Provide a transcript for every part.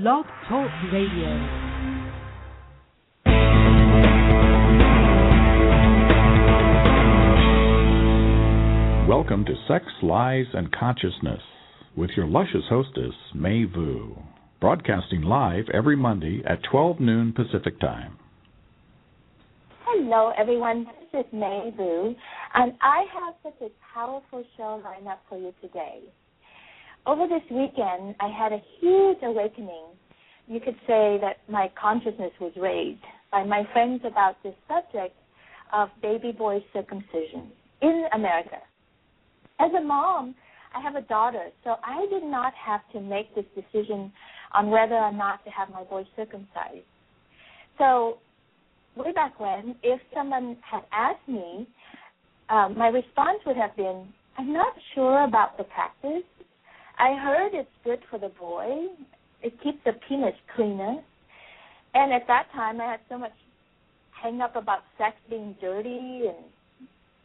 Blog Talk Radio. Welcome to Sex, Lies, and Consciousness with your luscious hostess, Mai Vu, broadcasting live every Monday at 12 noon Pacific Time. Hello, everyone. This is Mai Vu, and I have such a powerful show lined up for you today. Over this weekend, I had a huge awakening. You could say that my consciousness was raised by my friends about this subject of baby boy circumcision in America. As a mom, I have a daughter, so I did not have to make this decision on whether or not to have my boy circumcised. So way back when, if someone had asked me, my response would have been, I'm not sure about the practice. I heard it's good for the boy. It keeps the penis cleaner. And at that time, I had so much hang up about sex being dirty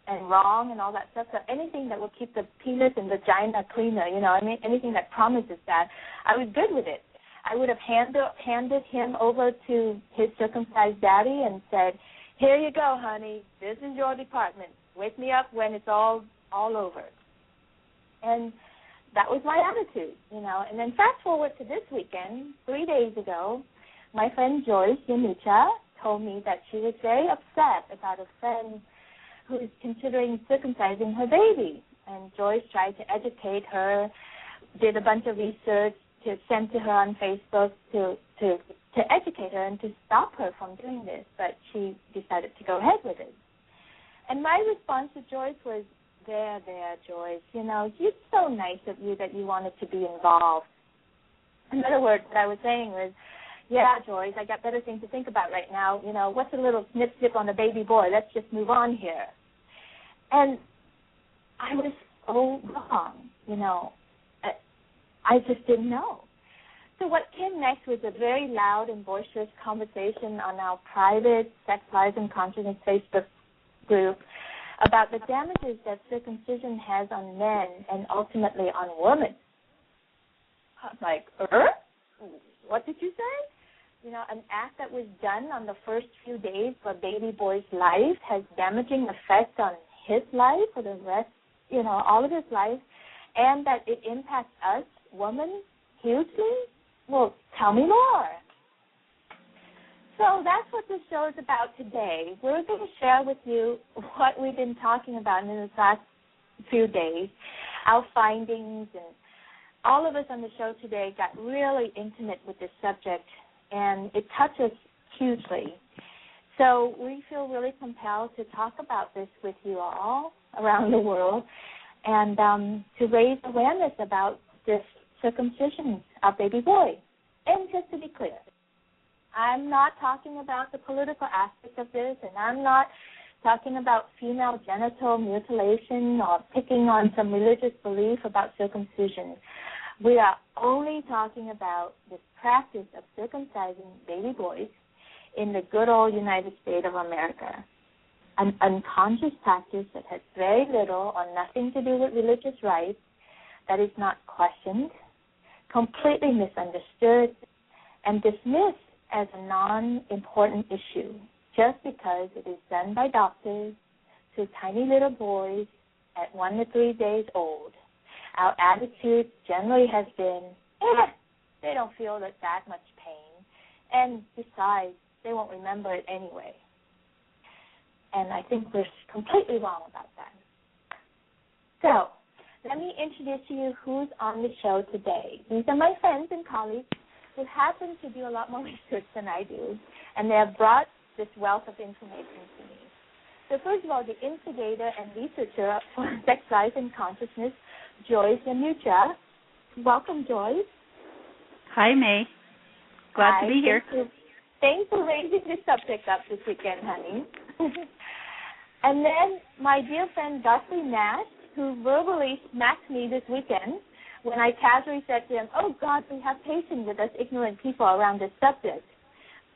and wrong and all that stuff. So anything that will keep the penis and vagina cleaner, anything that promises that, I was good with it. I would have handed him over to his circumcised daddy and said, here you go, honey. This is your department. Wake me up when it's all over. And that was my attitude, And then fast forward to this weekend, 3 days ago, my friend Joyce Yanucha told me that she was very upset about a friend who is considering circumcising her baby. And Joyce tried to educate her, did a bunch of research to send to her on Facebook to educate her and to stop her from doing this. But she decided to go ahead with it. And my response to Joyce was, there, Joyce, it's so nice of you that you wanted to be involved. In other words, what I was saying was, yeah, Joyce, I got better things to think about right now. What's a little snip on the baby boy? Let's just move on here. And I was so wrong, I just didn't know. So what came next was a very loud and boisterous conversation on our private Sex, Lies, and Consciousness Facebook group about the damages that circumcision has on men and ultimately on women. I'm like, what did you say? An act that was done on the first few days of a baby boy's life has damaging effects on his life for the rest, all of his life, and that it impacts us, women, hugely? Well, tell me more. So that's what this show is about today. We're going to share with you what we've been talking about in the last few days, our findings, and all of us on the show today got really intimate with this subject, and it touched us hugely. So we feel really compelled to talk about this with you all around the world and to raise awareness about this circumcision of baby boy. And just to be clear, I'm not talking about the political aspect of this, and I'm not talking about female genital mutilation or picking on some religious belief about circumcision. We are only talking about this practice of circumcising baby boys in the good old United States of America, an unconscious practice that has very little or nothing to do with religious rights, that is not questioned, completely misunderstood, and dismissed as a non-important issue just because it is done by doctors to tiny little boys at 1 to 3 days old. Our attitude generally has been, they don't feel that much pain, and besides, they won't remember it anyway. And I think we're completely wrong about that. So let me introduce to you who's on the show today. These are my friends and colleagues who happen to do a lot more research than I do, and they have brought this wealth of information to me. So first of all, the instigator and researcher for Sex, Lies, and Consciousness, Joyce Yanucha. Welcome, Joyce. Hi, May. Glad to be here. Thanks for raising this subject up this weekend, honey. And then my dear friend Dusty Nash, who verbally smacked me this weekend when I casually said to him, oh, God, we have patience with us ignorant people around this subject.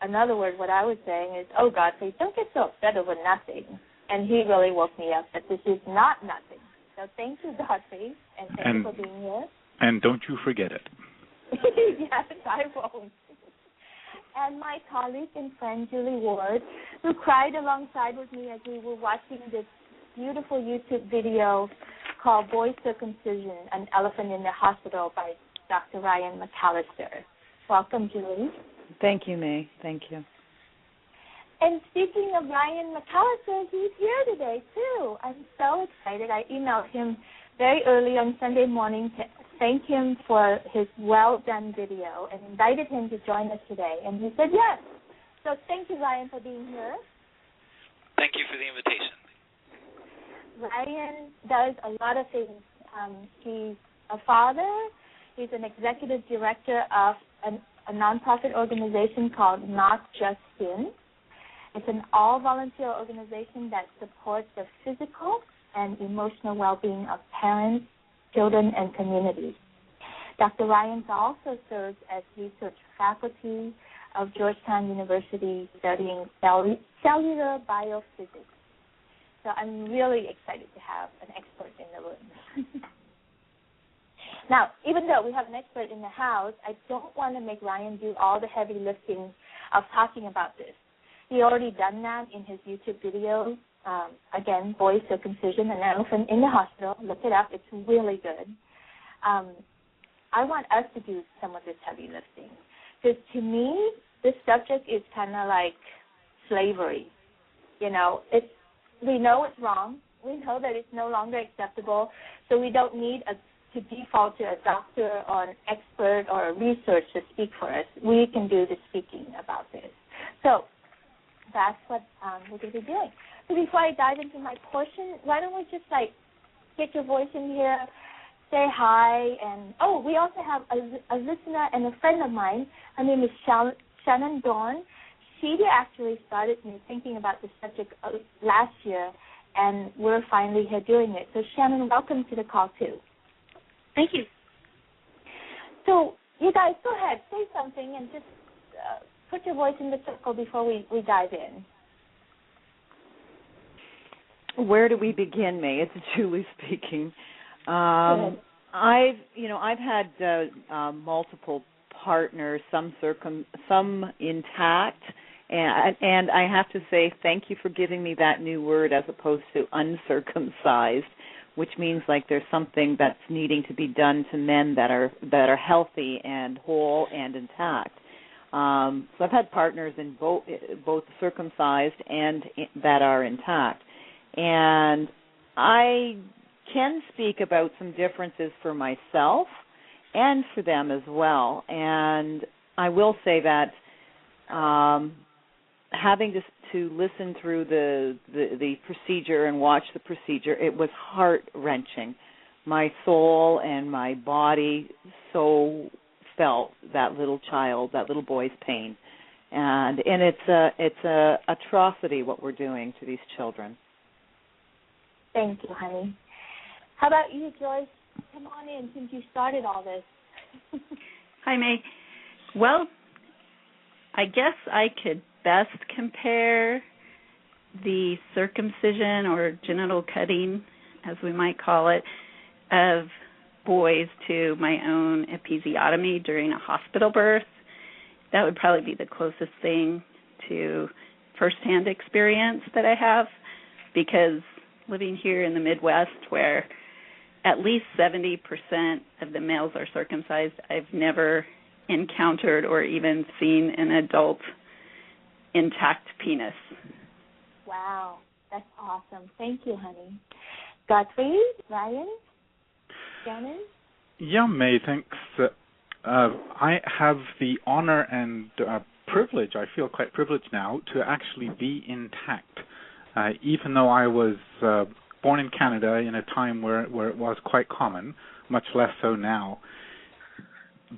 In other words, what I was saying is, oh, God, please don't get so upset over nothing. And he really woke me up that this is not nothing. So thank you, Godfrey, and thank you for being here. And don't you forget it. Yes, I won't. And my colleague and friend, Julie Ward, who cried alongside with me as we were watching this beautiful YouTube video called Boy Circumcision, An Elephant in the Hospital by Dr. Ryan McAllister. Welcome, Julie. Thank you, May. Thank you. And speaking of Ryan McAllister, he's here today, too. I'm so excited. I emailed him very early on Sunday morning to thank him for his well-done video and invited him to join us today. And he said yes. So thank you, Ryan, for being here. Thank you for the invitation. Ryan does a lot of things. He's a father. He's an executive director of a nonprofit organization called Not Just Sin. It's an all-volunteer organization that supports the physical and emotional well-being of parents, children, and communities. Dr. Ryan also serves as research faculty of Georgetown University studying cellular biophysics. So I'm really excited to have an expert in the room. Now, even though we have an expert in the house, I don't want to make Ryan do all the heavy lifting of talking about this. He already done that in his YouTube video. Again, Boy Circumcision, An Elephant in the Hospital. Look it up. It's really good. I want us to do some of this heavy lifting. Because to me, this subject is kind of like slavery. You know, we know it's wrong. We know that it's no longer acceptable. So we don't need to default to a doctor or an expert or a researcher to speak for us. We can do the speaking about this. So that's what we're going to be doing. So before I dive into my portion, why don't we just, get your voice in here, say hi, and, we also have a listener and a friend of mine. Her name is Shannon Dawn. She actually started me thinking about this subject last year, and we're finally here doing it. So, Shannon, welcome to the call, too. Thank you. So, you guys, go ahead, say something, and just put your voice in the circle before we dive in. Where do we begin, May? It's Julie speaking. I've had multiple partners, some intact, and I have to say thank you for giving me that new word as opposed to uncircumcised, which means like there's something that's needing to be done to men that are healthy and whole and intact. So I've had partners in both circumcised and that are intact. And I can speak about some differences for myself and for them as well. And I will say that having to listen through the procedure and watch the procedure, it was heart-wrenching. My soul and my body so felt that little child, that little boy's pain. And it's a atrocity what we're doing to these children. Thank you, honey. How about you, Joyce? Come on in since you started all this. Hi, May. Well, I guess I could best compare the circumcision or genital cutting, as we might call it, of boys to my own episiotomy during a hospital birth. That would probably be the closest thing to firsthand experience that I have, because living here in the Midwest where at least 70% of the males are circumcised, I've never encountered or even seen an adult intact penis. Wow, that's awesome. Thank you, honey. Gottfried, Ryan, Shannon? Yeah, May, thanks. I have the honor and privilege, I feel quite privileged now, to actually be intact. Even though I was born in Canada in a time where it was quite common, much less so now,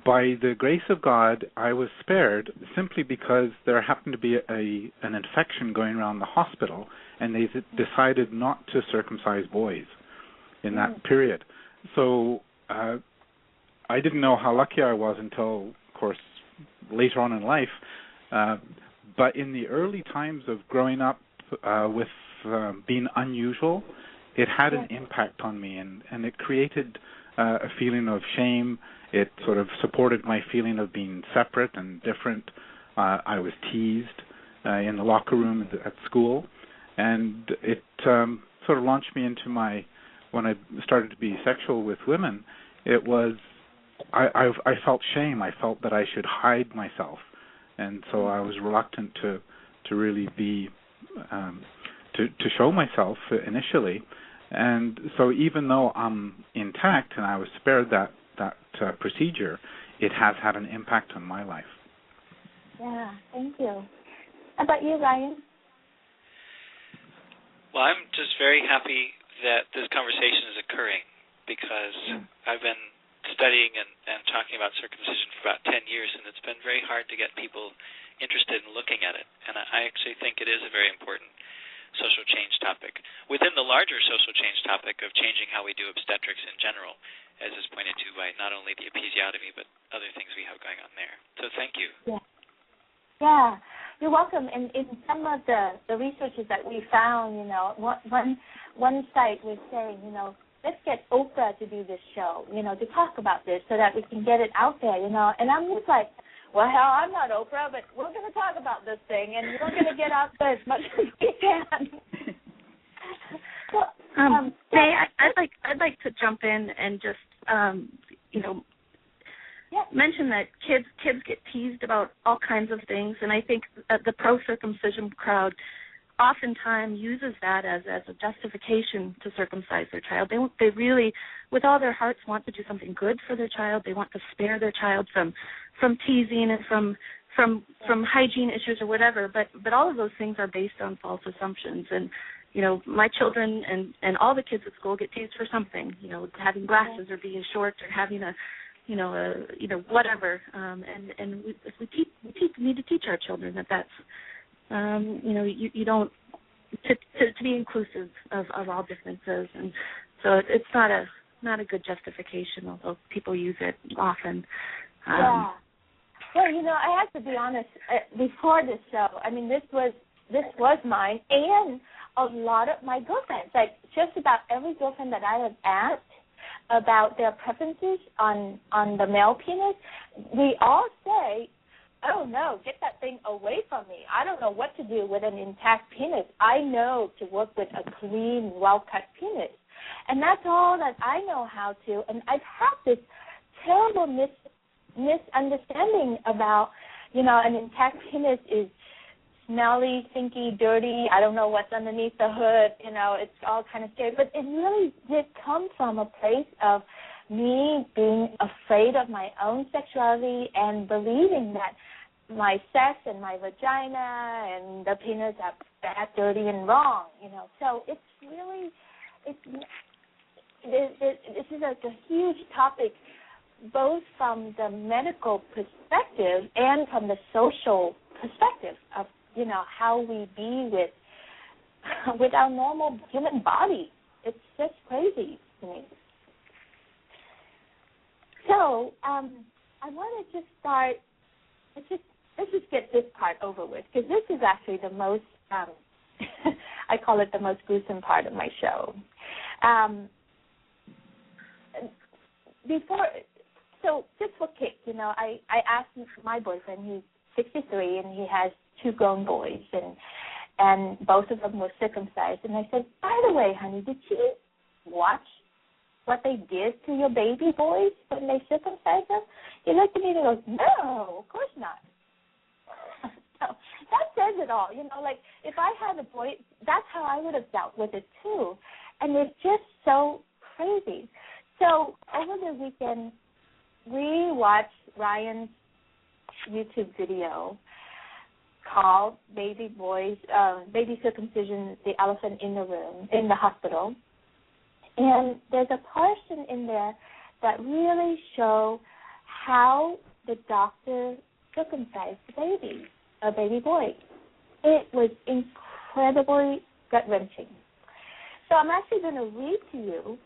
by the grace of God, I was spared simply because there happened to be an infection going around the hospital, and they decided not to circumcise boys in that period. So I didn't know how lucky I was until, of course, later on in life. But in the early times of growing up with being unusual, it had an impact on me, and it created a feeling of shame. It sort of supported my feeling of being separate and different. I was teased in the locker room at school, and it sort of launched me into when I started to be sexual with women. It was I felt shame. I felt that I should hide myself, and so I was reluctant to really be to show myself initially. And so even though I'm intact and I was spared that procedure, it has had an impact on my life. Yeah, thank you. How about you, Ryan? Well, I'm just very happy that this conversation is occurring because I've been studying and talking about circumcision for about 10 years, and it's been very hard to get people interested in looking at it. And I actually think it is a very important social change topic within the larger social change topic of changing how we do obstetrics in general, as is pointed to by not only the episiotomy but other things we have going on there. So thank you. Yeah, you're welcome. And in some of the researches that we found, one site was saying, let's get Oprah to do this show, to talk about this so that we can get it out there, And I'm just like, well, hell, I'm not Oprah, but we're going to talk about this thing, and we're going to get out there as much as we can. Well, May, I'd like to jump in and just, mention that kids get teased about all kinds of things, and I think that the pro-circumcision crowd oftentimes uses that as a justification to circumcise their child. They really, with all their hearts, want to do something good for their child. They want to spare their child from teasing and from hygiene issues or whatever. But all of those things are based on false assumptions. And my children and all the kids at school get teased for something. Having glasses or being short or having whatever. And we need to teach our children that's. You don't to be inclusive of all differences, and so it's not a good justification, although people use it often. Yeah. Well, I have to be honest. Before this show, this was mine, and a lot of my girlfriends, like just about every girlfriend that I have asked about their preferences on the male penis, we all say, oh, no, get that thing away from me. I don't know what to do with an intact penis. I know to work with a clean, well-cut penis. And that's all that I know how to. And I've had this terrible misunderstanding about, an intact penis is smelly, stinky, dirty. I don't know what's underneath the hood. It's all kind of scary. But it really did come from a place of me being afraid of my own sexuality and believing that my sex and my vagina and the penis are bad, dirty, and wrong, So it's really, this is a huge topic, both from the medical perspective and from the social perspective of, how we be with our normal human body. It's just crazy to me. So I want to just start. Let's just get this part over with, because this is actually the most, I call it the most gruesome part of my show. So just for kicks, I asked my boyfriend, he's 63, and he has 2 grown boys, and both of them were circumcised. And I said, by the way, honey, did you watch what they did to your baby boys when they circumcised them? He looked at me and goes, no, of course not. So that says it all. Like if I had a boy, that's how I would have dealt with it too. And it's just so crazy. So over the weekend, we watched Ryan's YouTube video called Baby Circumcision, the Elephant in the Room, in the hospital. And there's a portion in there that really show how the doctor circumcised the baby, a baby boy. It was incredibly gut-wrenching. So I'm actually going to read to you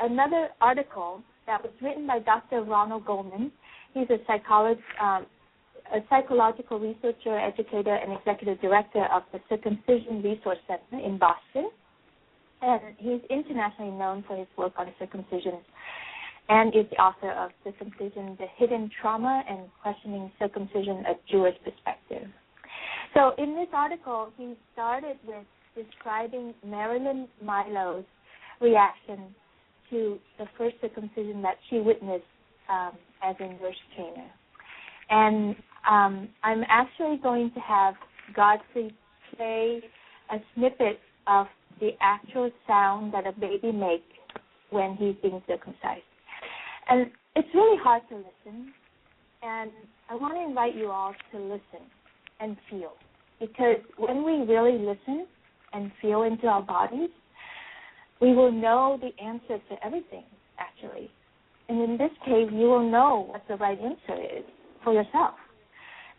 another article that was written by Dr. Ronald Goldman. He's a psychological researcher, educator, and executive director of the Circumcision Resource Center in Boston. And he's internationally known for his work on circumcision and is the author of Circumcision, The Hidden Trauma and Questioning Circumcision, a Jewish Perspective. So in this article, he started with describing Marilyn Milo's reaction to the first circumcision that she witnessed as a nurse trainer. And I'm actually going to have Godfrey play a snippet of the actual sound that a baby makes when he's being circumcised. And it's really hard to listen, and I want to invite you all to listen and feel, because when we really listen and feel into our bodies, we will know the answer to everything, actually. And in this case, you will know what the right answer is for yourself.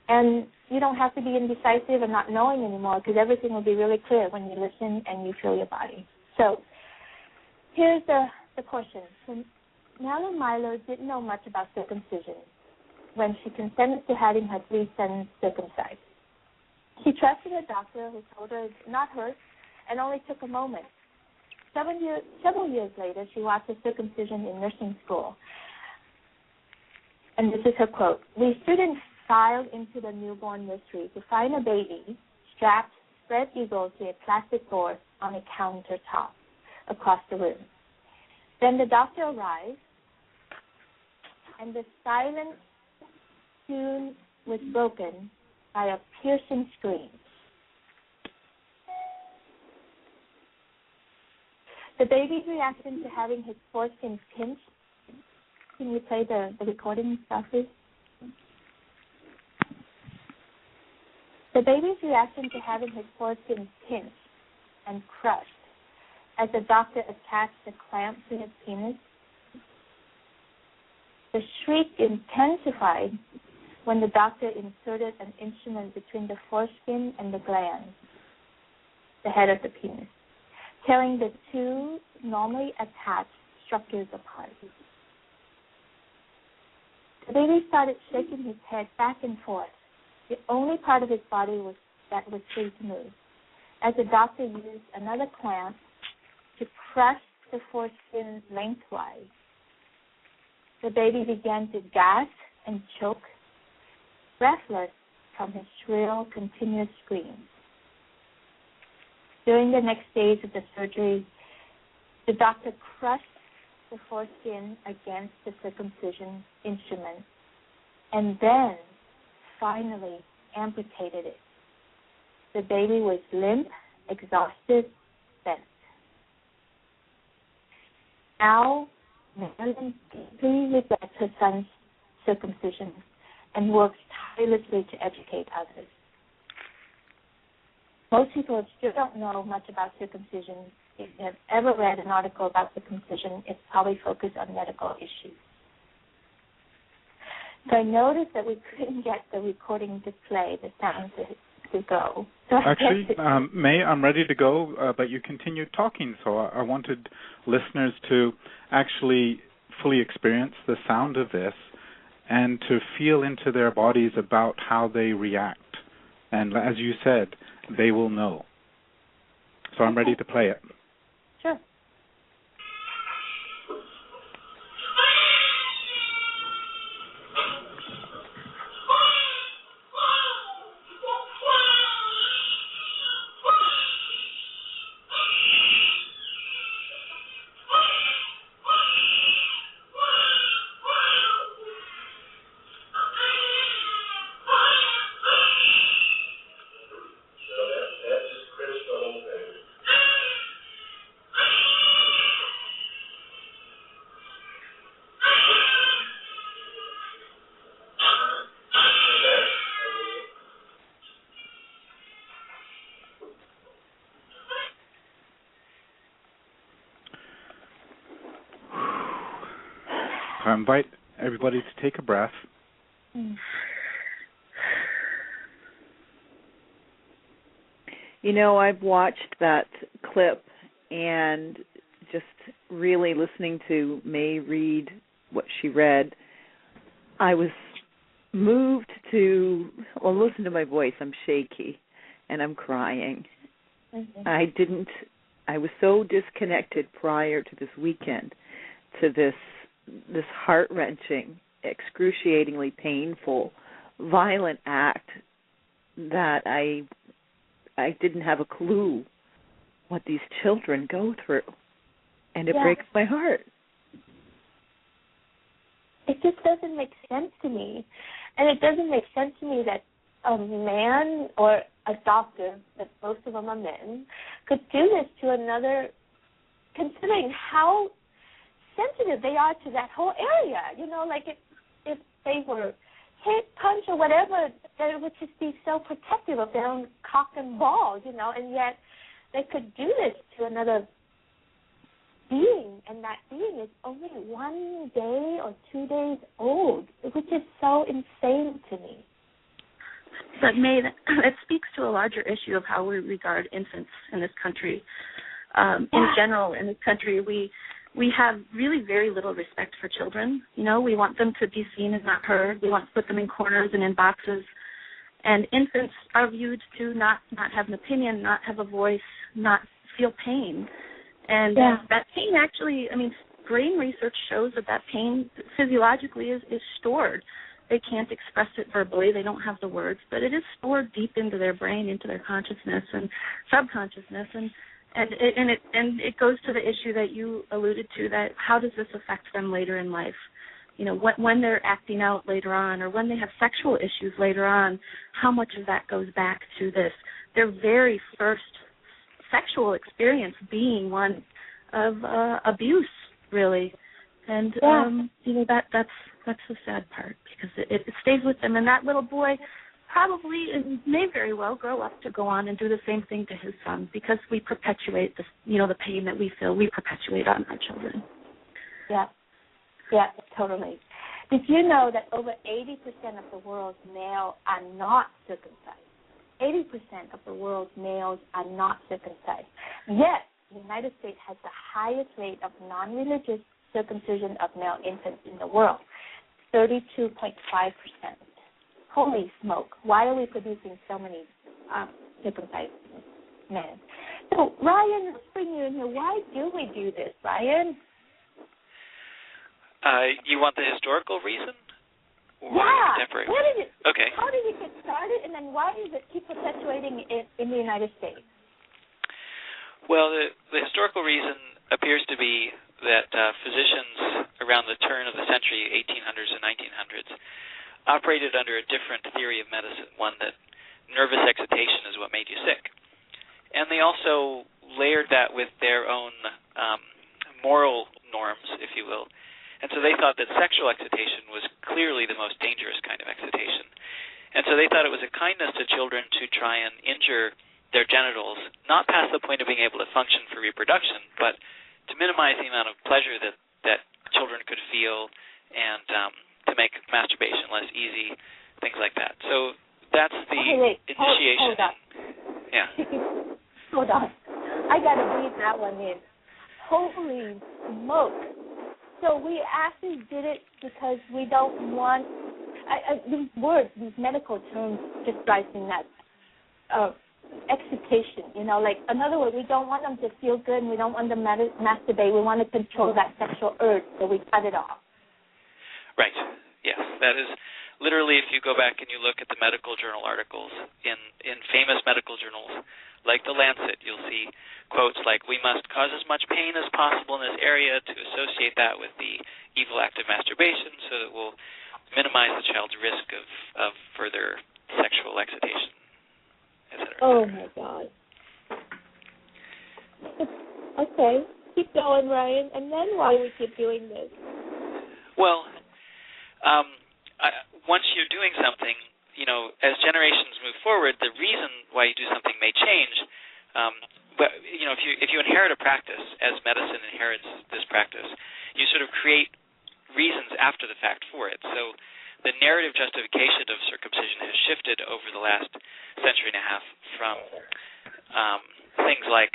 And you don't have to be indecisive and not knowing anymore, because everything will be really clear when you listen and you feel your body. So here's the portion. So Marilyn Milo didn't know much about circumcision when she consented to having her 3 sons circumcised. She trusted her doctor, who told her it not hurt and only took a moment. Several years later, she watched a circumcision in nursing school. And this is her quote: "We students filed into the newborn nursery to find a baby strapped spread eagle to a plastic door on a countertop across the room. Then the doctor arrived, and the silent tune was broken by a piercing scream. The baby's reaction to having his foreskin pinched." Can you play the recording stuff, please? The baby's reaction to having his foreskin pinched and crushed as the doctor attached the clamp to his penis. The shriek intensified when the doctor inserted an instrument between the foreskin and the gland, the head of the penis, tearing the 2 normally attached structures apart. The baby started shaking his head back and forth. The only part of his body that was free to move, as the doctor used another clamp to crush the foreskin lengthwise. The baby began to gasp and choke, breathless from his shrill, continuous screams. During the next days of the surgery, the doctor crushed the foreskin against the circumcision instrument and then finally amputated it. The baby was limp, exhausted, bent. Now, Marilyn deeply regrets her son's circumcision and works tirelessly to educate others. Most people still don't know much about circumcision. If you have ever read an article about circumcision, it's probably focused on medical issues. So I noticed that we couldn't get the recording to play, the sound to go. So actually, May, I'm ready to go, but you continued talking, so I wanted listeners to actually fully experience the sound of this and to feel into their bodies about how they react. And as you said, they will know. So I'm ready to play it. Sure. I invite everybody to take a breath. You know, I've watched that clip and just really listening to May read what she read, I was moved to, well, listen to my voice. I'm shaky and I'm crying. Mm-hmm. I didn't I was so disconnected prior to this weekend to this heart-wrenching, excruciatingly painful, violent act that I didn't have a clue what these children go through, and it breaks my heart. It just doesn't make sense to me, and it doesn't make sense to me that a man or a doctor, that most of them are men, could do this to another, considering how sensitive they are to that whole area. You know, like if they were hit, punch, or whatever, they would just be so protective of their own cock and balls, you know, and yet they could do this to another being, and that being is only 1 day or 2 days old, which is so insane to me. But May, it speaks to a larger issue of how we regard infants in this country. In general, in this country, we have really very little respect for children. You know, we want them to be seen and not heard. We want to put them in corners and in boxes. And infants are viewed to not have an opinion, not have a voice, not feel pain. And that pain actually, I mean, brain research shows that pain physiologically is stored. They can't express it verbally. They don't have the words, but it is stored deep into their brain, into their consciousness and subconsciousness. And it goes to the issue that you alluded to, that how does this affect them later in life? You know, when they're acting out later on, or when they have sexual issues later on, how much of that goes back to this? Their very first sexual experience being one of abuse, really. And you know, that's the sad part, because it stays with them. And that little boy probably may very well grow up to go on and do the same thing to his son, because we perpetuate this, you know, the pain that we feel, we perpetuate on our children. Yeah, totally. Did you know that over 80% of the world's males are not circumcised? 80% of the world's males are not circumcised. Yet, the United States has the highest rate of non-religious circumcision of male infants in the world, 32.5%. Holy smoke, why are we producing so many circumcised men? So, Ryan, let's bring you in here. Why do we do this, Ryan? You want the historical reason? Or contemporary? Okay. How did it get started, and then why does it keep perpetuating in the United States? Well, the historical reason appears to be that physicians around the turn of the century, 1800s and 1900s, operated under a different theory of medicine, one that nervous excitation is what made you sick. And they also layered that with their own moral norms, if you will. And so they thought that sexual excitation was clearly the most dangerous kind of excitation. And so they thought it was a kindness to children to try and injure their genitals, not past the point of being able to function for reproduction, but to minimize the amount of pleasure that children could feel, and to make masturbation less easy, things like that. So that's the initiation. Hold on. Yeah. Hold on. I got to breathe that one in. Holy smoke. So we actually did it because we don't want these words, these medical terms, just drives me nuts. Excitation, you know, like, in other words, we don't want them to feel good, and we don't want them to masturbate. We want to control that sexual urge, so we cut it off. Right. Yes, that is literally, if you go back and you look at the medical journal articles in famous medical journals like The Lancet, you'll see quotes like, "We must cause as much pain as possible in this area to associate that with the evil act of masturbation, so that we'll minimize the child's risk of further sexual excitation," etc. Oh, my God. Okay, keep going, Ryan. And then why we keep doing this? Well, once you're doing something, you know, as generations move forward, the reason why you do something may change. But you know, if you inherit a practice, as medicine inherits this practice, you sort of create reasons after the fact for it. So the narrative justification of circumcision has shifted over the last century and a half from things like,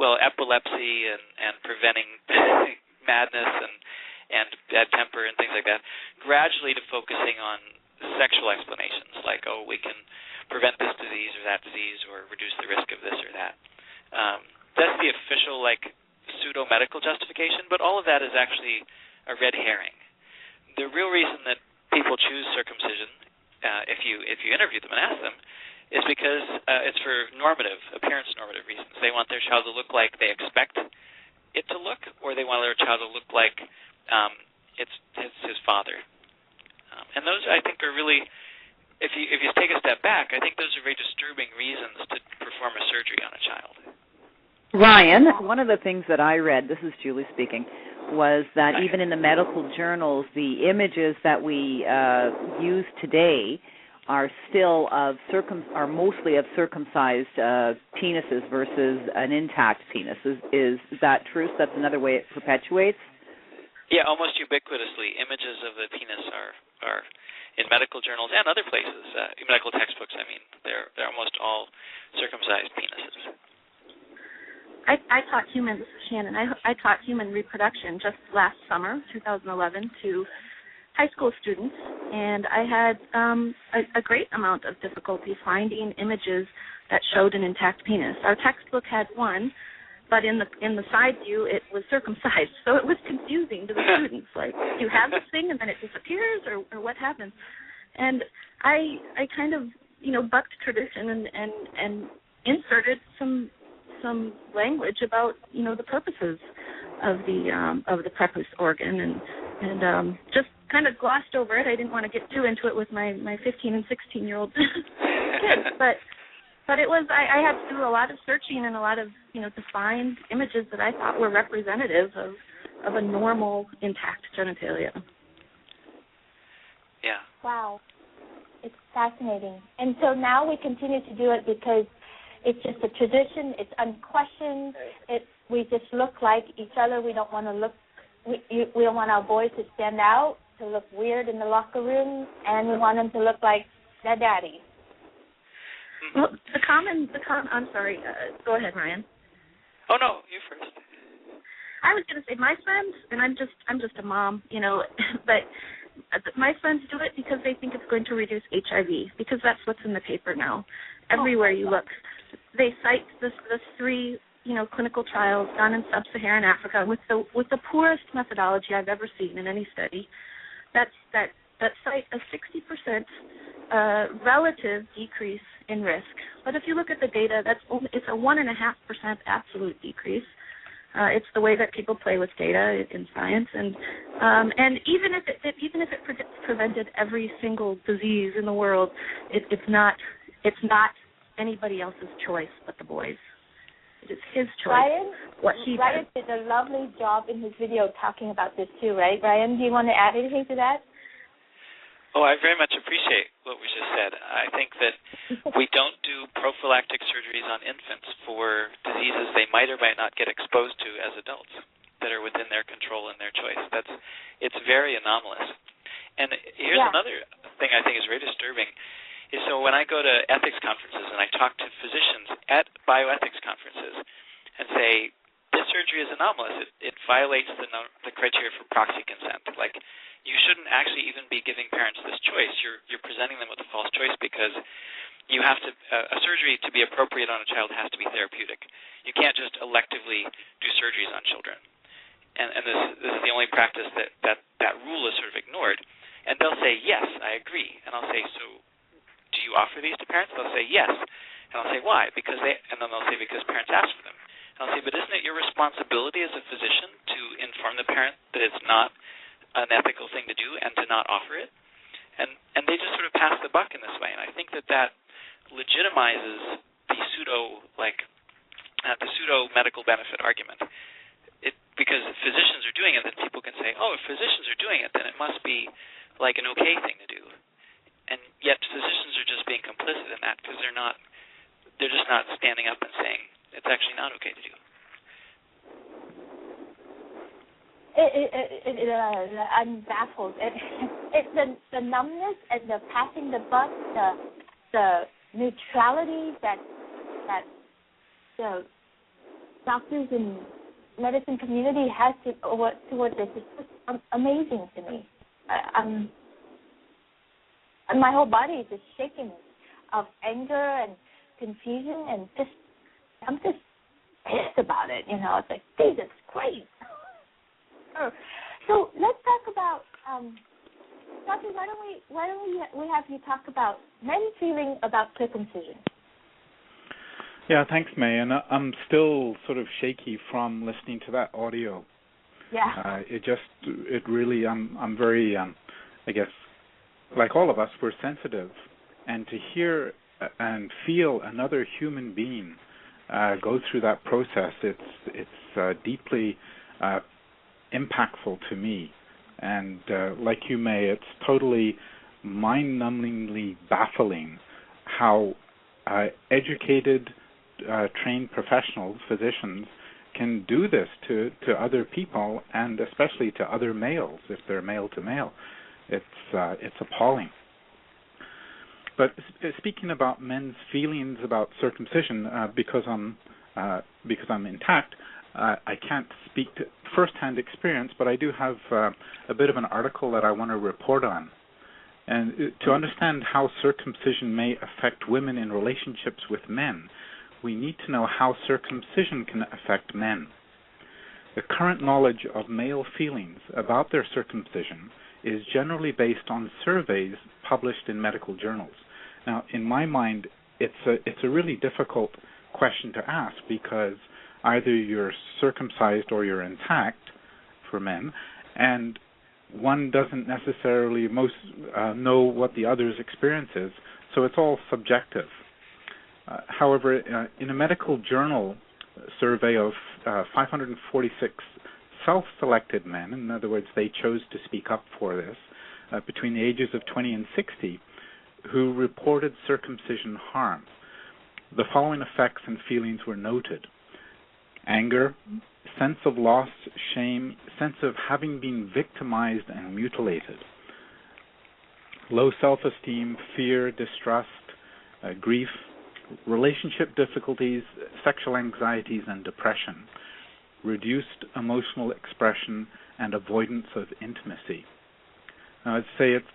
well, epilepsy and preventing madness and bad temper and things like that, gradually to focusing on sexual explanations, like, we can prevent this disease or that disease, or reduce the risk of this or that. that's the official, like, pseudo-medical justification, but all of that is actually a red herring. The real reason that people choose circumcision, if you interview them and ask them, is because it's for appearance normative reasons. They want their child to look like they expect it to look, or they want their child to look like it's his father. And those, I think, are really, if you take a step back, I think those are very disturbing reasons to perform a surgery on a child. Ryan, one of the things that I read, this is Julie speaking, was that even in the medical journals, the images that we use today are still are mostly of circumcised penises versus an intact penis. Is that true? So that's another way it perpetuates? Yeah, almost ubiquitously, images of the penis are in medical journals and other places, medical textbooks. I mean, they're almost all circumcised penises. I taught human, this is Shannon, I taught human reproduction just last summer, 2011, to high school students, and I had a great amount of difficulty finding images that showed an intact penis. Our textbook had one, but in the side view it was circumcised, so it was confusing to the students. Like, you have this thing and then it disappears, or what happens? And I kind of bucked tradition and inserted some language about the purposes of the prepuce organ, and just kind of glossed over it. I didn't want to get too into it with my 15 and 16-year-old kids, but it was I had to do a lot of searching and a lot of to find images that I thought were representative of a normal intact genitalia. Yeah. Wow, it's fascinating. And so now we continue to do it because it's just a tradition. It's unquestioned. We just look like each other. We don't want to look. We don't want our boys to stand out, to look weird in the locker room, and we want them to look like their daddy. Well, I'm sorry. Go ahead, Ryan. Oh no, you first. I was going to say my friends, and I'm just a mom, but my friends do it because they think it's going to reduce HIV, because that's what's in the paper now. Everywhere you look, they cite the 3 clinical trials done in sub-Saharan Africa with the poorest methodology I've ever seen in any study. That cite a 60% relative decrease in risk. But if you look at the data, it's a 1.5% absolute decrease. It's the way that people play with data in science, and even if it prevented every single disease in the world, it's not anybody else's choice but the boys. It is his choice. Ryan did a lovely job in his video talking about this too, right? Ryan, do you want to add anything to that? Oh, I very much appreciate what we just said. I think that we don't do prophylactic surgeries on infants for diseases they might or might not get exposed to as adults that are within their control and their choice. It's very anomalous. And here's another thing I think is very disturbing, is so when I go to ethics conferences and I talk to physicians at bioethics conferences and say, this surgery is anomalous, it violates the criteria for proxy consent. Like, you shouldn't actually even be giving parents this choice. You're presenting them with a false choice, because you have to a surgery to be appropriate on a child has to be therapeutic. You can't just electively do surgeries on children. And this is the only practice that rule is sort of ignored. And they'll say, yes, I agree. And I'll say, so do you offer these to parents? They'll say, yes. And I'll say, why? And then they'll say, because parents ask for them. And I'll say, but isn't it your responsibility as a physician to inform the parent that it's not an ethical thing to do and to not offer it? And they just sort of pass the buck in this way. And I think that legitimizes the pseudo medical benefit argument. Because if physicians are doing it, then people can say, oh, if physicians are doing it, then it must be like an okay thing to do. And yet physicians are just being complicit in that, because they're just not standing up and saying it's actually not okay to do. I'm baffled. It's the numbness and the passing the buck, the neutrality that the doctors and medicine community has toward this. It's just amazing to me. And my whole body is just shaking of anger and confusion, and pissed about it. It's like, Jesus Christ. So let's talk about, Doctor, why don't we have you talk about men's feeling about circumcision? Yeah, thanks, May. And I'm still sort of shaky from listening to that audio. Yeah. It really, I'm very, I guess, like all of us, we're sensitive. And to hear and feel another human being go through that process, it's deeply impactful to me. And like you, May, it's totally mind-numbingly baffling how educated, trained professionals, physicians, can do this to other people, and especially to other males if they're male to male. It's appalling. But speaking about men's feelings about circumcision, because I'm intact, I can't speak to first-hand experience, but I do have a bit of an article that I want to report on. And to understand how circumcision may affect women in relationships with men, we need to know how circumcision can affect men. The current knowledge of male feelings about their circumcision is generally based on surveys published in medical journals. Now, in my mind, it's a really difficult question to ask, because either you're circumcised or you're intact for men, and one doesn't necessarily know what the other's experience is, so it's all subjective. However, in a medical journal survey of 546 self-selected men, in other words, they chose to speak up for this, between the ages of 20 and 60, who reported circumcision harm, the following effects and feelings were noted: anger, sense of loss, shame, sense of having been victimized and mutilated, low self-esteem, fear, distrust, grief, relationship difficulties, sexual anxieties, and depression, reduced emotional expression, and avoidance of intimacy. Now, I'd say it's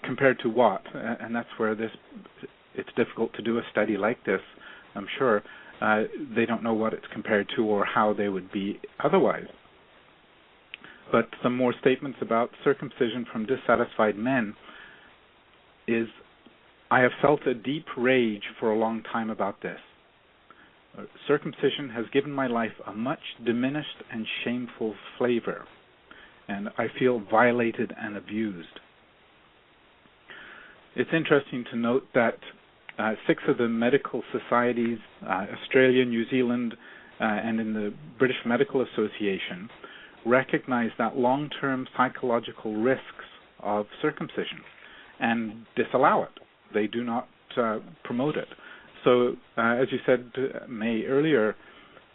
compared to what, and that's where it's difficult to do a study like this, I'm sure. They don't know what it's compared to or how they would be otherwise. But some more statements about circumcision from dissatisfied men is, I have felt a deep rage for a long time about this. Circumcision has given my life a much diminished and shameful flavor, and I feel violated and abused. It's interesting to note that 6 of the medical societies, Australia, New Zealand, and in the British Medical Association, recognize that long-term psychological risks of circumcision and disallow it. They do not promote it. So, as you said, May, earlier,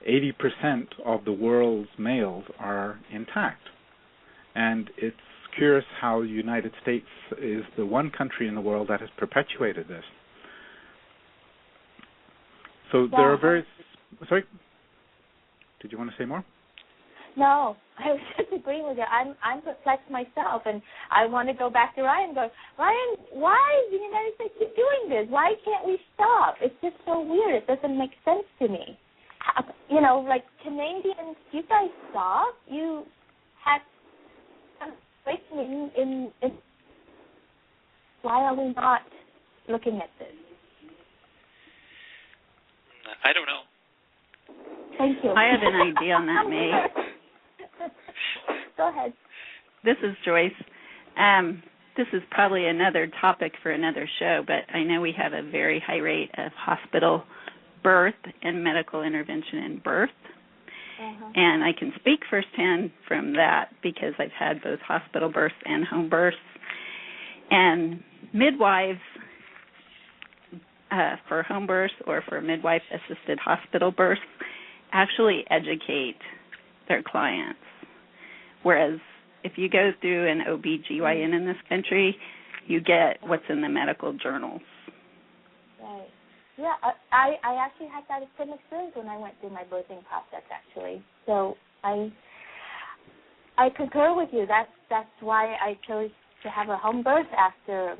80% of the world's males are intact. And it's curious how the United States is the one country in the world that has perpetuated this. So there are various... Sorry? Did you want to say more? No, I was just agreeing with you. I'm perplexed myself, and I want to go back to Ryan and go, Ryan, why is the United States keep doing this? Why can't we stop? It's just so weird. It doesn't make sense to me. Like Canadians, you guys stop. You had awakening in why are we not looking at this? I don't know. Thank you. I have an idea on that, May. Go ahead. This is Joyce. This is probably another topic for another show, but I know we have a very high rate of hospital birth and medical intervention in birth. Uh-huh. And I can speak firsthand from that because I've had both hospital births and home births. And midwives for home births or for midwife-assisted hospital births actually educate their clients. Whereas if you go through an OB/GYN in this country, you get what's in the medical journals. Right. Yeah, I actually had that same experience when I went through my birthing process, actually. So I concur with you. That's why I chose to have a home birth after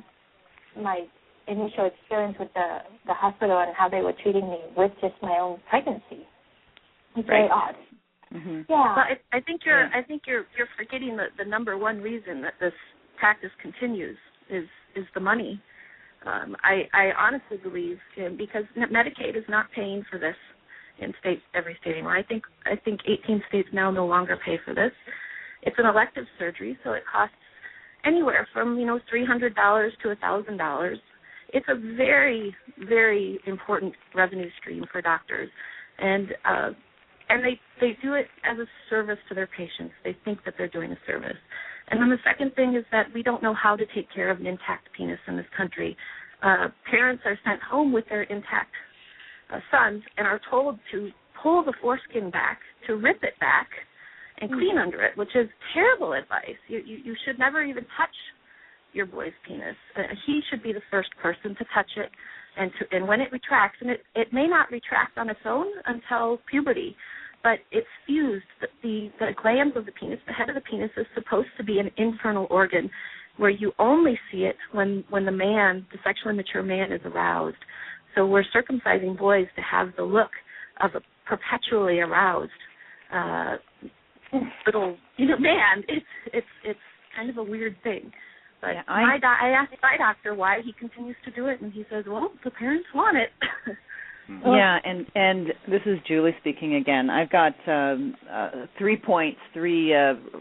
my initial experience with the hospital and how they were treating me with just my own pregnancy. It's very odd. Mm-hmm. Yeah. Well, I think you're forgetting the number one reason that this practice continues is the money. I honestly believe because Medicaid is not paying for this in every state anymore. I think 18 states now no longer pay for this. It's an elective surgery, so it costs anywhere from $300 to $1,000. It's a very, very important revenue stream for doctors, and they do it as a service to their patients. They think that they're doing a service. And then the second thing is that we don't know how to take care of an intact penis in this country. Parents are sent home with their intact sons and are told to pull the foreskin back, to rip it back, and clean under it, which is terrible advice. You should never even touch your boy's penis. He should be the first person to touch it, and when it retracts, and it may not retract on its own until puberty, but it's fused. The glands of the penis, the head of the penis, is supposed to be an internal organ where you only see it when the sexually mature man, is aroused. So we're circumcising boys to have the look of a perpetually aroused little man. It's kind of a weird thing. But yeah, I asked my doctor why he continues to do it, and he says, well, the parents want it. Yeah, and this is Julie speaking again. I've got 3 points, three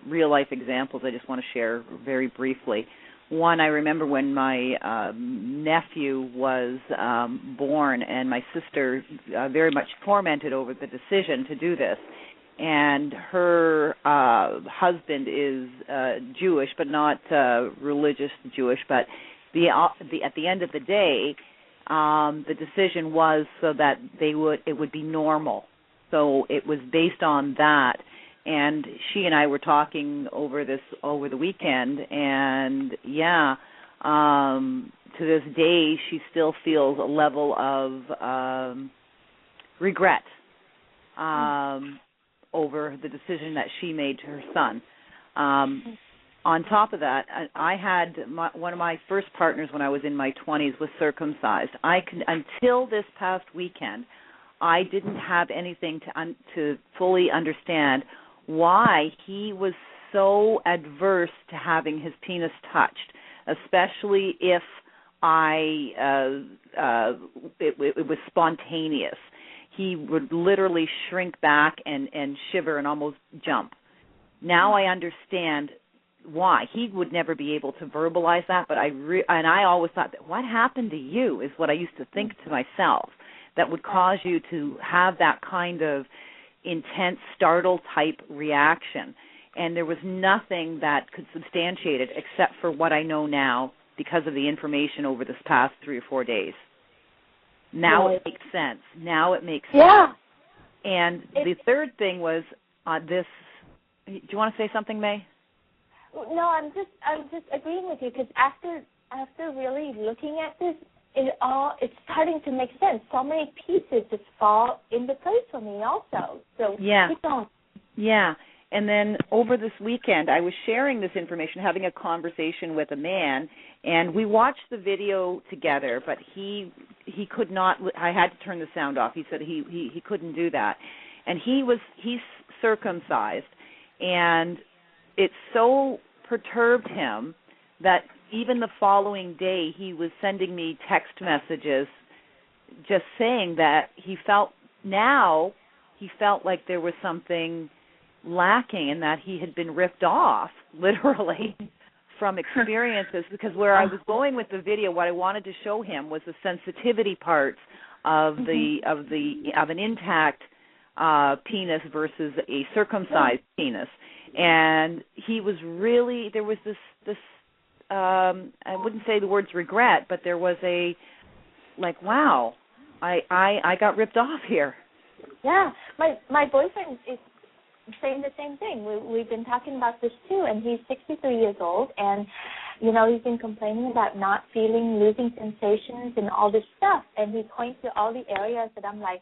real-life examples I just want to share very briefly. One, I remember when my nephew was born, and my sister very much tormented over the decision to do this. And her husband is Jewish, but not religious Jewish. But at the end of the day, the decision was so that it would be normal. So it was based on that. And she and I were talking over the weekend, and to this day she still feels a level of regret over the decision that she made to her son. On top of that, I had one of my first partners when I was in my 20s was circumcised. Until this past weekend, I didn't have anything to fully understand why he was so adverse to having his penis touched, especially if it was spontaneous. He would literally shrink back and shiver and almost jump. Now I understand why. He would never be able to verbalize that, but I always thought that what happened to you is what I used to think to myself that would cause you to have that kind of intense, startle-type reaction. And there was nothing that could substantiate it except for what I know now because of the information over this past 3 or 4 days. Now it makes sense. Yeah. And the third thing was this. Do you want to say something, May? No, I'm just agreeing with you because after really looking at this, it's starting to make sense. So many pieces just fall into place for me also. So keep going. Yeah. And then over this weekend, I was sharing this information, having a conversation with a man, and we watched the video together, but he could not. I had to turn the sound off. He said he couldn't do that. And he's circumcised, and it so perturbed him that even the following day he was sending me text messages just saying that he felt like there was something lacking and that he had been ripped off, literally, from experiences. Because where I was going with the video, what I wanted to show him was the sensitivity parts of an intact penis versus a circumcised penis. And he was really, there was this I wouldn't say the words regret, but there was a wow, I got ripped off here. Yeah, my boyfriend is saying the same thing. We've been talking about this too, and he's 63 years old, and he's been complaining about not feeling, losing sensations, and all this stuff. And he points to all the areas that I'm like,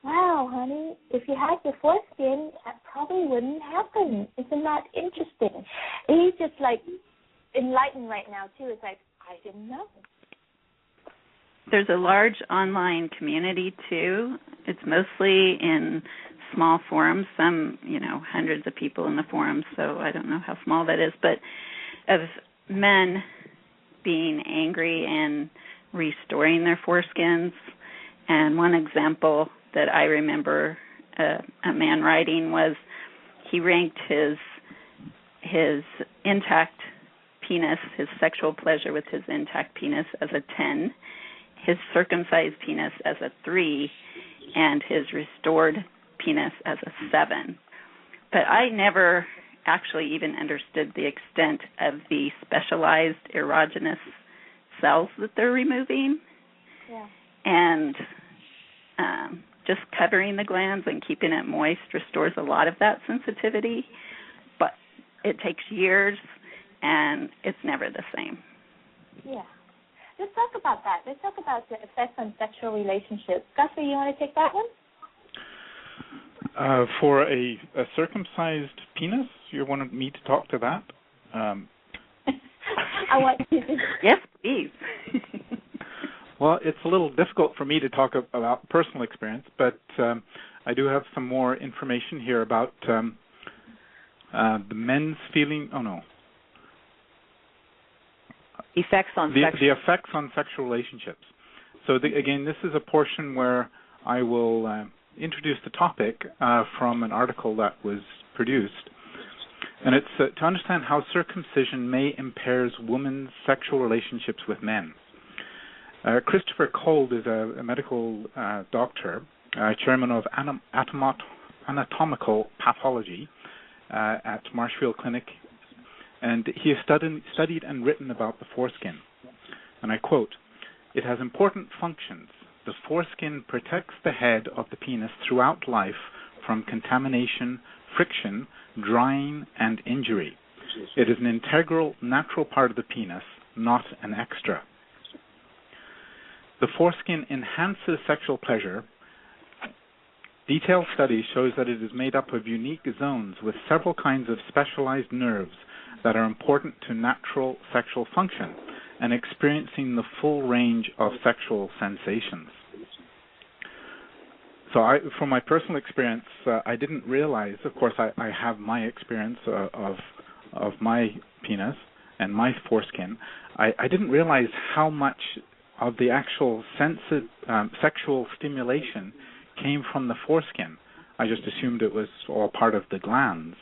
wow, honey, if you had your foreskin, that probably wouldn't happen. Isn't that interesting? And he's just enlightened right now too. It's like, I didn't know. There's a large online community too. It's mostly in small forums, some, hundreds of people in the forums, so I don't know how small that is, but of men being angry and restoring their foreskins. And one example that I remember a man writing was he ranked his intact penis, his sexual pleasure with his intact penis, as a 10, his circumcised penis as a 3, and his restored penis as a 7. But I never actually even understood the extent of the specialized erogenous cells that they're removing. Yeah. And just covering the glands and keeping it moist restores a lot of that sensitivity, but it takes years, and it's never the same. Yeah. Let's talk about that. Let's talk about the effects on sexual relationships. Guthrie, you want to take that one? For a circumcised penis, you wanted me to talk to that? I want you to. Yes, please. Well, it's a little difficult for me to talk about personal experience, but I do have some more information here about the men's feeling. Oh, no. Effects on the effects on sexual relationships. So, again, this is a portion where I will introduce the topic from an article that was produced. And it's to understand how circumcision may impairs women's sexual relationships with men. Christopher Cold is a medical doctor, chairman of anatomical pathology at Marshfield Clinic, and he has studied and written about the foreskin. And I quote, "It has important functions. The foreskin protects the head of the penis throughout life from contamination, friction, drying, and injury. It is an integral, natural part of the penis, not an extra. The foreskin enhances sexual pleasure. Detailed study shows that it is made up of unique zones with several kinds of specialized nerves that are important to natural sexual function and experiencing the full range of sexual sensations." So from my personal experience, I didn't realize, of course, I have my experience of my penis and my foreskin. I didn't realize how much of the actual sexual stimulation came from the foreskin. I just assumed it was all part of the glands,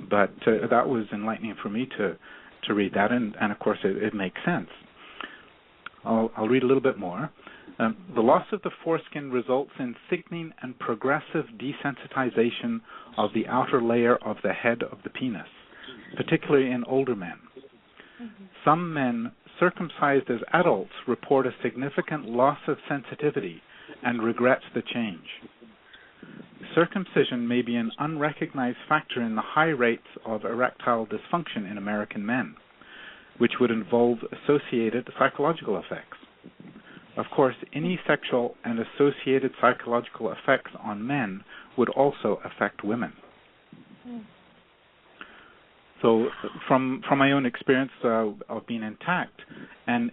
but that was enlightening for me to read that, and of course it makes sense. I'll read a little bit more. The loss of the foreskin results in thickening and progressive desensitization of the outer layer of the head of the penis, particularly in older men. Mm-hmm. Some men circumcised as adults report a significant loss of sensitivity and regret the change. Circumcision may be an unrecognized factor in the high rates of erectile dysfunction in American men, which would involve associated psychological effects. Of course, any sexual and associated psychological effects on men would also affect women. Mm. So, from my own experience of being intact and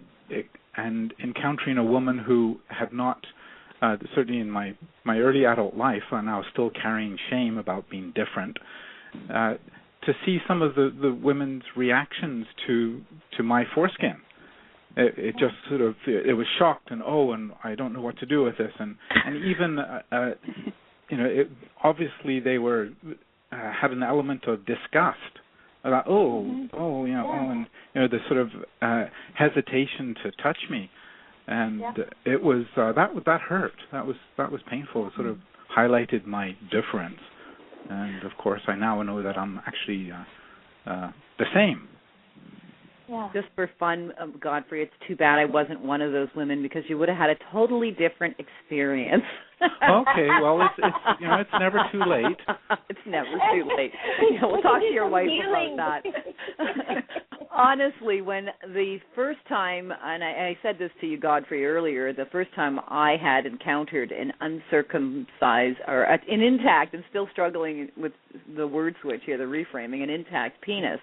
encountering a woman who had not, certainly in my early adult life, and I was still carrying shame about being different, to see some of the women's reactions to my foreskin. It just sort of, it was shocked and I don't know what to do with this, and even obviously they were had an element of disgust about and the sort of hesitation to touch me, and it was that hurt. That was painful. It sort of highlighted my difference, and of course I now know that I'm actually the same. Yeah. Just for fun, Godfrey, it's too bad I wasn't one of those women, because you would have had a totally different experience. Okay, well, it's never too late. It's never too late. We'll talk to your wife about that. Honestly, when the first time, and I said this to you, Godfrey, earlier, the first time I had encountered an uncircumcised, or an intact, and still struggling with the word switch here, the reframing, an intact penis,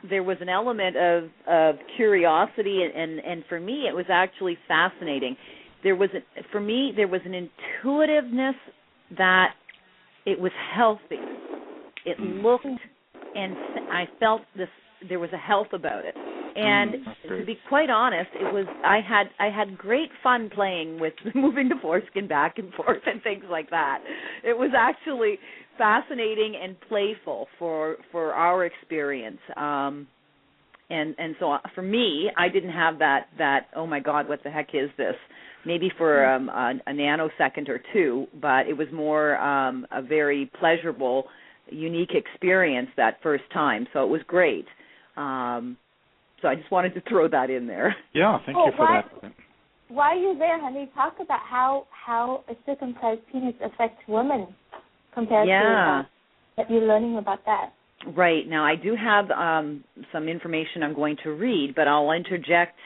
there was an element of curiosity, and for me it was actually fascinating. There was an intuitiveness that it was healthy. It looked, and I felt there was a health about it. And to be quite honest, I had great fun playing with moving the foreskin back and forth and things like that. It was actually fascinating and playful for our experience. And so for me, I didn't have that oh my God, what the heck is this? Maybe for a nanosecond or two, but it was more a very pleasurable, unique experience that first time. So it was great. So I just wanted to throw that in there. Yeah, thank you for that. While you're there, honey, talk about how a circumcised penis affects women compared to what you're learning about that. Right. Now, I do have some information I'm going to read, but I'll interject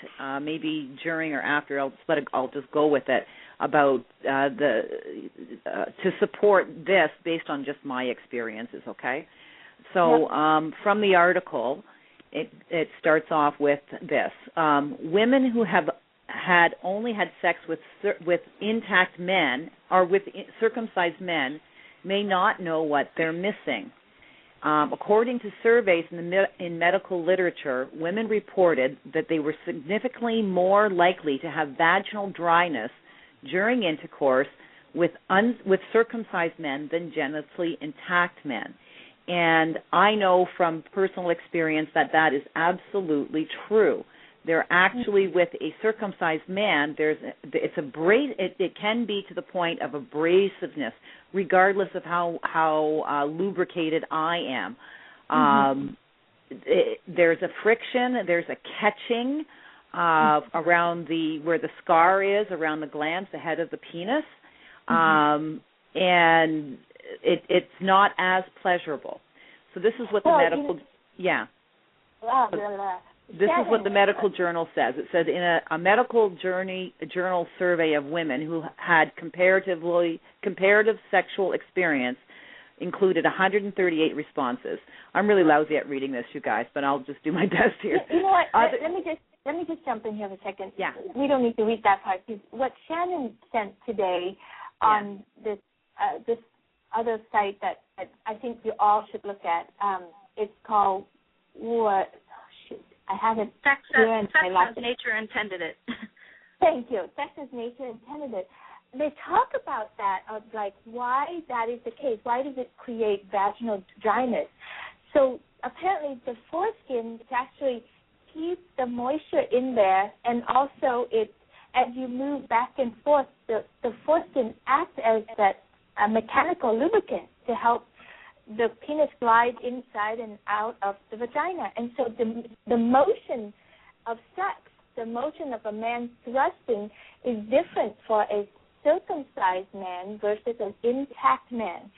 maybe during or after. I'll just go with it about to support this based on just my experiences, okay? So from the article, it starts off with this. Women who have only had sex with intact men or with circumcised men may not know what they're missing. According to surveys in medical literature, women reported that they were significantly more likely to have vaginal dryness during intercourse with circumcised men than genitally intact men. And I know from personal experience that is absolutely true. They're actually with a circumcised man. It can be to the point of abrasiveness, regardless of how lubricated I am. There's a friction. There's a catching around where the scar is, around the glans, the head of the penis, and it's not as pleasurable. So this is what the medical This is what the medical journal says. It says in a medical journal survey of women who had comparative sexual experience included 138 responses. I'm really lousy at reading this, you guys, but I'll just do my best here. You know what? Let me just jump in here for a second. Yeah. We don't need to read that part. What Shannon sent today on this other site that I think you all should look at. It's called I have it here and I lost it. Nature intended it. Thank you. Sex as nature intended it. They talk about that of like why that is the case. Why does it create vaginal dryness? So apparently the foreskin actually keeps the moisture in there, and also as you move back and forth, the foreskin acts as that mechanical lubricant to help the penis glide inside and out of the vagina. And so the motion of sex, the motion of a man thrusting is different for a circumcised man versus an intact man.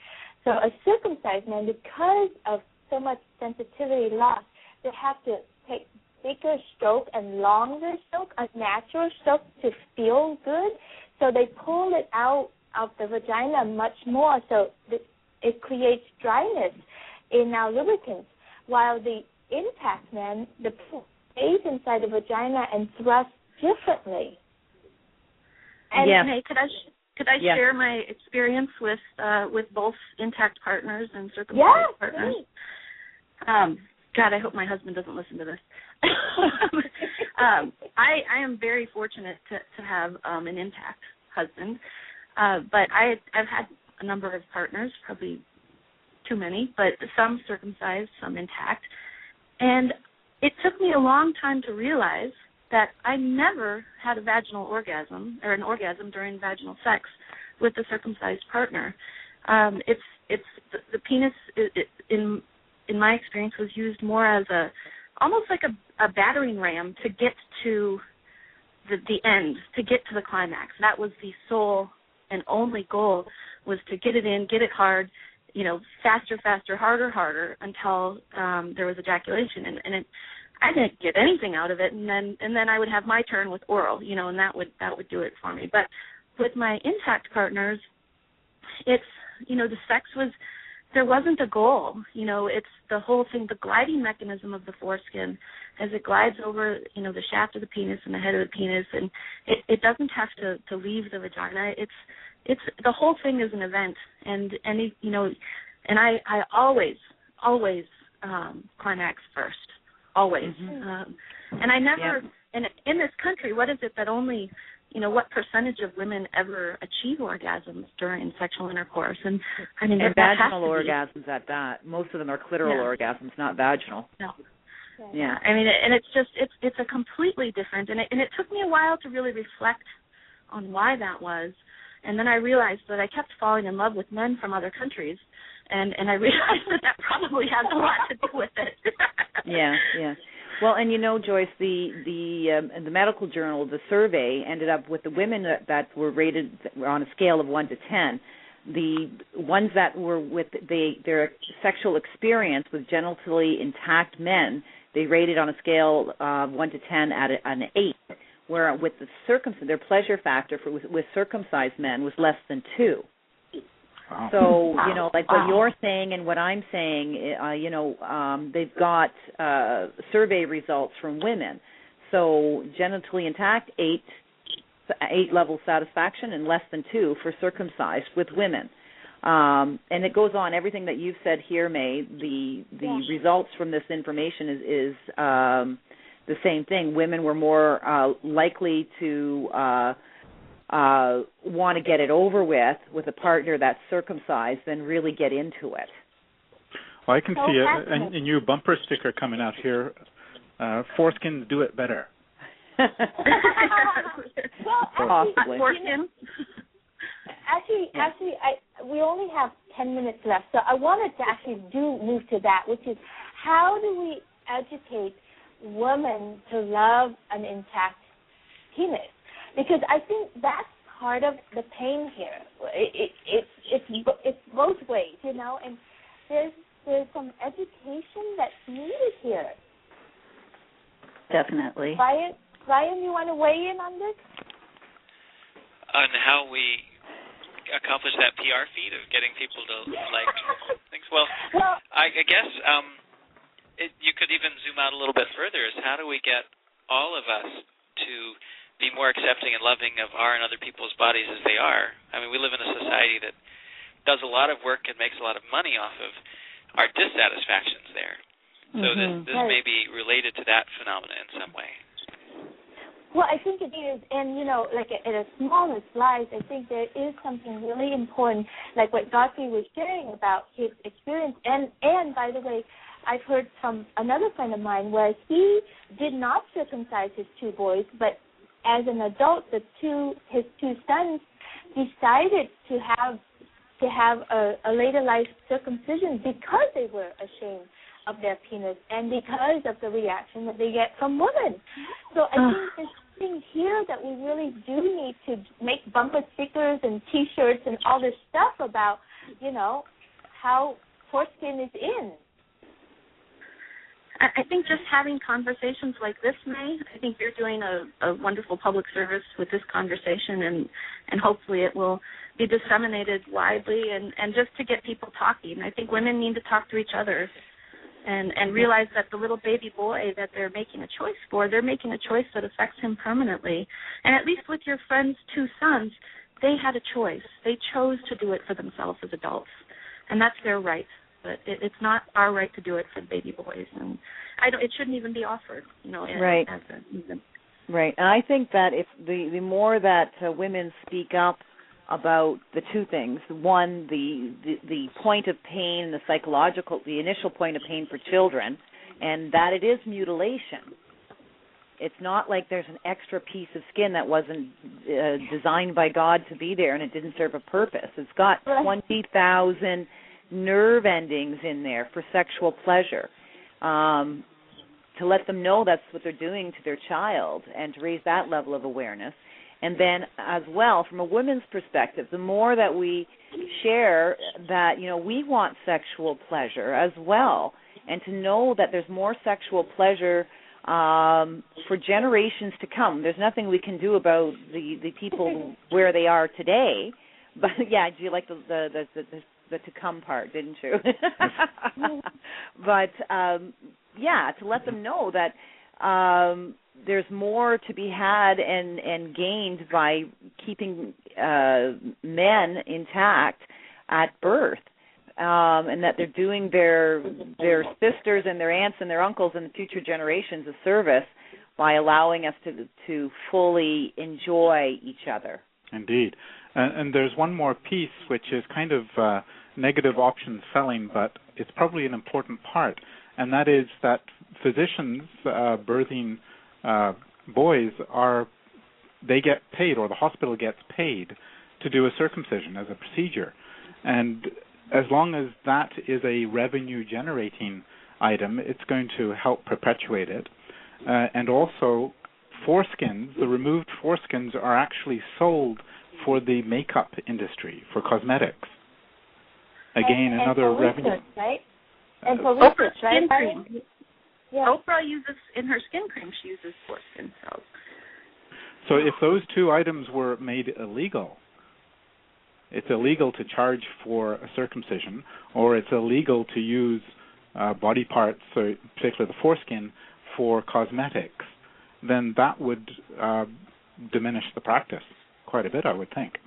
So a circumcised man, because of so much sensitivity loss, they have to take bigger stroke and longer stroke, a natural stroke to feel good. So they pull it out of the vagina much more, so it creates dryness in our lubricants, while the intact man, the pool stays inside the vagina and thrusts differently. And hey, could I share my experience with both intact partners and circumcised partners? God, I hope my husband doesn't listen to this. I am very fortunate to have an intact husband, but I've had a number of partners, probably too many, but some circumcised, some intact. And it took me a long time to realize that I never had a vaginal orgasm or an orgasm during vaginal sex with a circumcised partner. It's the penis in my experience was used more as almost like a battering ram to get to the end, to get to the climax. That was the sole and only goal, was to get it in, get it hard, faster, harder, until there was ejaculation. And I didn't get anything out of it, and then I would have my turn with oral, and that would do it for me. But with my intact partners, it's, the sex there wasn't a goal. It's the whole thing, the gliding mechanism of the foreskin as it glides over, the shaft of the penis and the head of the penis, and it doesn't have to leave the vagina. it's the whole thing is an event, and you know, and I always climax first, always, and I never. And in this country, what is it that only, you know, what percentage of women ever achieve orgasms during sexual intercourse? And I mean, and vaginal orgasms at that. Most of them are clitoral orgasms, not vaginal. No. Yeah. I mean, and it's just it's a completely different. And it took me a while to really reflect on why that was. And then I realized that I kept falling in love with men from other countries, and I realized that probably has a lot to do with it. Yeah. Well, and you know, Joyce, the medical journal, the survey ended up with the women that were rated on a scale of 1 to 10. The ones that were with their sexual experience with genitally intact men, they rated on a scale of 1 to 10 at an 8. Where with their pleasure factor with circumcised men was less than 2. Wow. So, you know, like what you're saying and what I'm saying, you know, they've got survey results from women. So genitally intact, 8 level satisfaction, and less than 2 for circumcised with women. And it goes on. Everything that you've said here, May, the results from this information is the same thing. Women were more likely to want to get it over with a partner that's circumcised than really get into it. Well, I can see a new bumper sticker coming out here. Foreskins do it better. Well, possibly. Actually, we only have 10 minutes left, so I wanted to actually move to that, which is how do we educate women to love an intact penis? Because I think that's part of the pain here. It's both ways, you know, and there's some education that's needed here. Definitely. Ryan, you want to weigh in on this? On how we accomplish that PR feat of getting people to like things? Well, I guess you could even zoom out a little bit further. Is how do we get all of us to be more accepting and loving of our and other people's bodies as they are? I mean, we live in a society that does a lot of work and makes a lot of money off of our dissatisfactions there. So this may be related to that phenomena in some way. Well, I think it is, and you know, like at a smaller slice, I think there is something really important, like what Godfrey was sharing about his experience. And by the way, I've heard from another friend of mine where he did not circumcise his 2 boys, but as an adult, his 2 sons decided to have a later life circumcision because they were ashamed of their penis and because of the reaction that they get from women. So I think there's something here that we really do need to make bumper stickers and T-shirts and all this stuff about, you know, how foreskin is in. I think just having conversations like this, May, I think you're doing a wonderful public service with this conversation, and hopefully it will be disseminated widely and just to get people talking. I think women need to talk to each other and realize that the little baby boy that they're making a choice for, they're making a choice that affects him permanently. And at least with your friend's 2 sons, they had a choice. They chose to do it for themselves as adults, and that's their right. But it's not our right to do it for baby boys, and it shouldn't even be offered, you know. Right. Right, and I think that if the more that women speak up about the 2 things, one, the point of pain, the initial point of pain for children, and that it is mutilation. It's not like there's an extra piece of skin that wasn't designed by God to be there and it didn't serve a purpose. It's got 20,000 nerve endings in there for sexual pleasure, to let them know that's what they're doing to their child and to raise that level of awareness. And then as well, from a woman's perspective, the more that we share that, you know, we want sexual pleasure as well, and to know that there's more sexual pleasure for generations to come. There's nothing we can do about the people where they are today. But, yeah, do you like the to come part, didn't you? But, yeah, to let them know that there's more to be had and gained by keeping men intact at birth, and that they're doing their sisters and their aunts and their uncles and the future generations a service by allowing us to fully enjoy each other. Indeed. And there's one more piece, which is kind of negative option selling, but it's probably an important part, and that is that physicians birthing boys they get paid, or the hospital gets paid to do a circumcision as a procedure. And as long as that is a revenue-generating item, it's going to help perpetuate it. And also, foreskins, the removed foreskins, are actually sold for the makeup industry, for cosmetics. Again, and another for revenue. Research, right? And for research, right? Skin cream. Yeah. Oprah uses, in her skin cream, she uses foreskin cells. So if those two items were made illegal, it's illegal to charge for a circumcision, or it's illegal to use body parts, particularly the foreskin, for cosmetics, then that would diminish the practice quite a bit, I would think.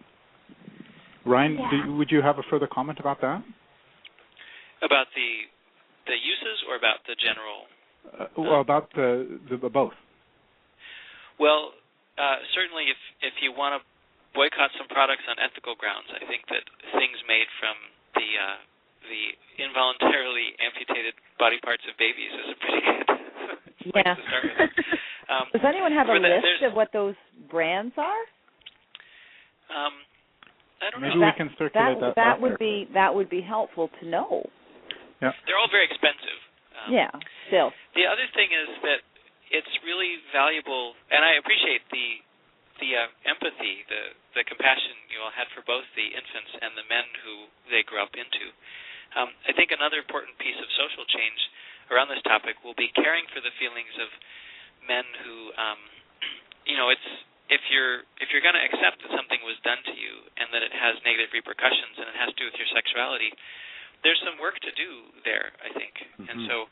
Ryan, would you have a further comment about that? About the uses, or about the general? Well, about the both. Well, certainly if you want to boycott some products on ethical grounds, I think that things made from the involuntarily amputated body parts of babies is a pretty good place to start with. Does anyone have a list of what those brands are? I don't Maybe know. we can circulate that. That would be helpful to know. Yeah. They're all very expensive. Still. The other thing is that it's really valuable, and I appreciate the empathy, the compassion you all had for both the infants and the men who they grew up into. I think another important piece of social change around this topic will be caring for the feelings of men who, it's if you're going to accept that something was done to you and that it has negative repercussions and it has to do with your sexuality, there's some work to do there, I think. Mm-hmm. And so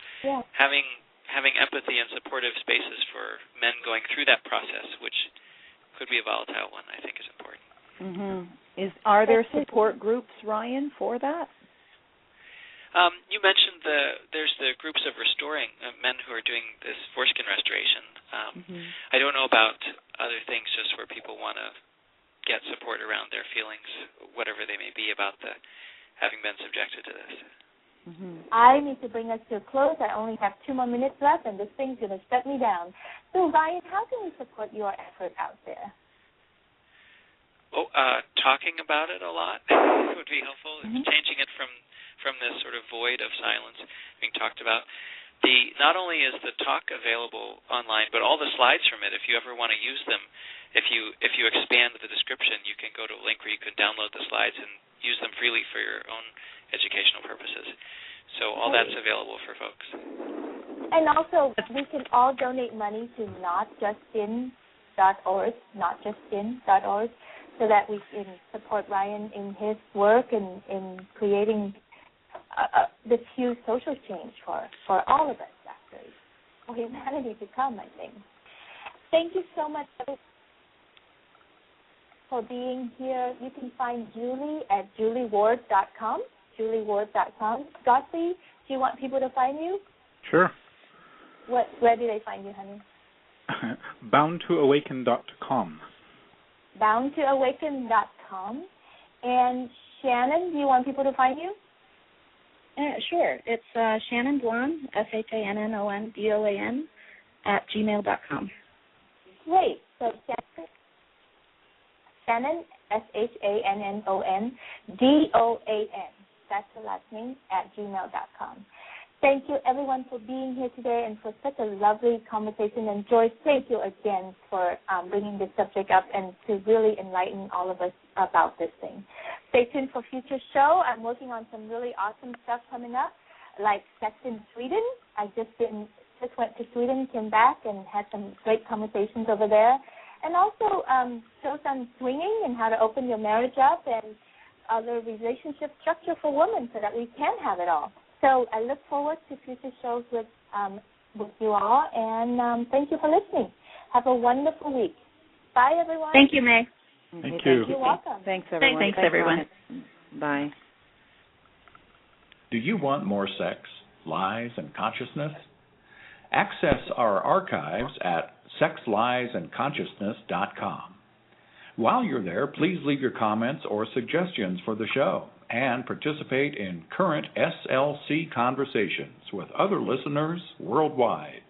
having empathy and supportive spaces for men going through that process, which could be a volatile one, I think is important. Mm-hmm. Are there support groups, Ryan, for that? You mentioned there's the groups of restoring men who are doing this foreskin restoration. I don't know about other things, just where people want to get support around their feelings, whatever they may be about having been subjected to this. I need to bring us to a close. I only have 2 more minutes left, and this thing's going to shut me down. So, Ryan, how can we support your effort out there? Talking about it a lot would be helpful. Changing it from this sort of void of silence being talked about. Not only is the talk available online, but all the slides from it, if you ever want to use them, if you expand the description, you can go to a link where you can download the slides and use them freely for your own educational purposes. So all that's available for folks. And also, we can all donate money to notjustin.org, so that we can support Ryan in his work and in creating this huge social change for all of us, actually, for humanity to come, I think. Thank you so much for being here. You can find Julie at julieward.com. Godfrey, do you want people to find you? Sure. Where do they find you, honey? boundtoawaken.com. boundtoawaken.com. And Shannon, do you want people to find you? Sure. It's Shannon Dwan, ShannonDoan, @gmail.com. Great. So Shannon, ShannonDoan, that's the last name, @gmail.com. Thank you, everyone, for being here today and for such a lovely conversation. And Joyce, thank you again for bringing this subject up and to really enlighten all of us about this thing. Stay tuned for future show. I'm working on some really awesome stuff coming up, like Sex in Sweden. I just went to Sweden, came back, and had some great conversations over there. And also shows on swinging and how to open your marriage up and other relationship structure for women so that we can have it all. So I look forward to future shows with you all, and thank you for listening. Have a wonderful week. Bye, everyone. Thank you, May. Thank you. You're welcome. Thanks, everyone. Thanks, everyone. Bye. Do you want more sex, lies, and consciousness? Access our archives at sexliesandconsciousness.com. While you're there, please leave your comments or suggestions for the show and participate in current SLC conversations with other listeners worldwide.